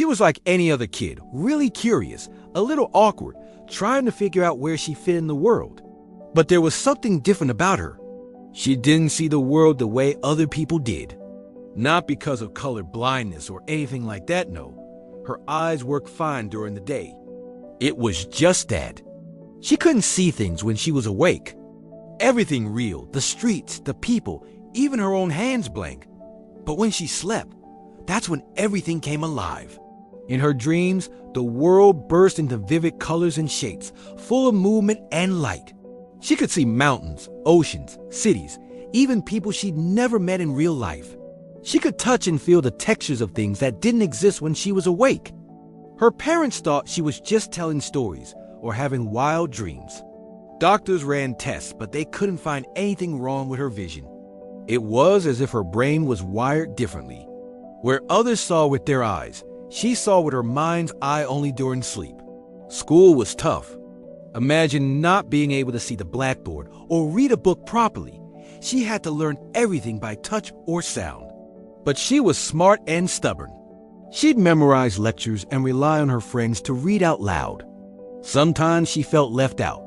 She was like any other kid, really curious, a little awkward, trying to figure out where she fit in the world. But there was something different about her. She didn't see the world the way other people did. Not because of color blindness or anything like that, no. Her eyes worked fine during the day. It was just that. She couldn't see things when she was awake. Everything real, the streets, the people, even her own hands blank. But when she slept, that's when everything came alive. In her dreams, the world burst into vivid colors and shapes, full of movement and light. She could see mountains, oceans, cities, even people she'd never met in real life. She could touch and feel the textures of things that didn't exist when she was awake. Her parents thought she was just telling stories or having wild dreams. Doctors ran tests, but they couldn't find anything wrong with her vision. It was as if her brain was wired differently. Where others saw with their eyes, she saw with her mind's eye only during sleep. School was tough. Imagine not being able to see the blackboard or read a book properly. She had to learn everything by touch or sound. But she was smart and stubborn. She'd memorize lectures and rely on her friends to read out loud. Sometimes she felt left out,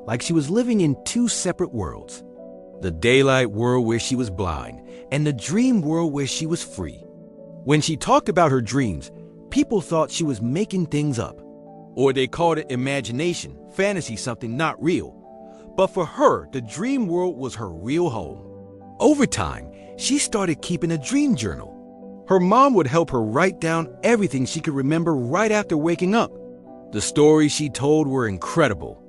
like she was living in two separate worlds. The daylight world where she was blind, and the dream world where she was free. When she talked about her dreams, people thought she was making things up. Or they called it imagination, fantasy, something not real. But for her, the dream world was her real home. Over time, she started keeping a dream journal. Her mom would help her write down everything she could remember right after waking up. The stories she told were incredible.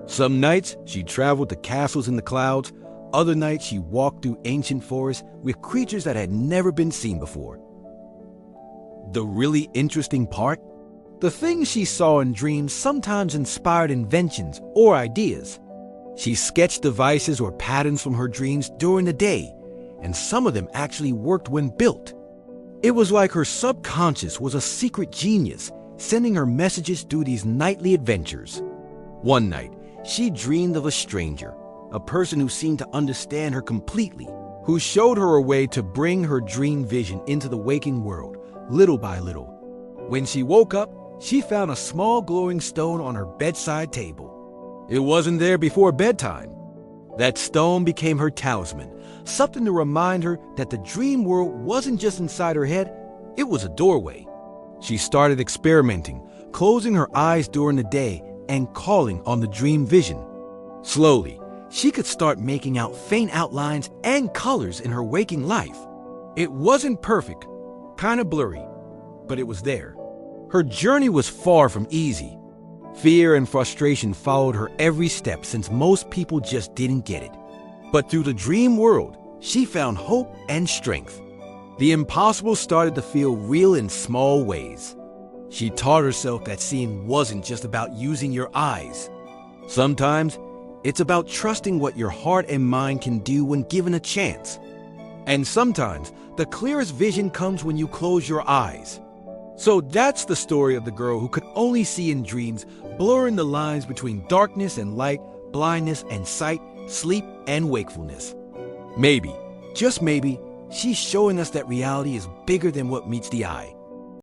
Some nights, she traveled to castles in the clouds. Other nights, she walked through ancient forests with creatures that had never been seen before. The really interesting part? The things she saw in dreams sometimes inspired inventions or ideas. She sketched devices or patterns from her dreams during the day, and some of them actually worked when built. It was like her subconscious was a secret genius, sending her messages through these nightly adventures. One night, she dreamed of a stranger, a person who seemed to understand her completely, who showed her a way to bring her dream vision into the waking world, little by little. When she woke up, she found a small glowing stone on her bedside table. It wasn't there before bedtime. That stone became her talisman, something to remind her that the dream world wasn't just inside her head, it was a doorway. She started experimenting, closing her eyes during the day and calling on the dream vision. Slowly, she could start making out faint outlines and colors in her waking life. It wasn't perfect, kind of blurry, but it was there. Her journey was far from easy. Fear and frustration followed her every step since most people just didn't get it. But through the dream world, she found hope and strength. The impossible started to feel real in small ways. She taught herself that seeing wasn't just about using your eyes. Sometimes, it's about trusting what your heart and mind can do when given a chance. And sometimes, the clearest vision comes when you close your eyes. So that's the story of the girl who could only see in dreams, blurring the lines between darkness and light, blindness and sight, sleep and wakefulness. Maybe, just maybe, she's showing us that reality is bigger than what meets the eye.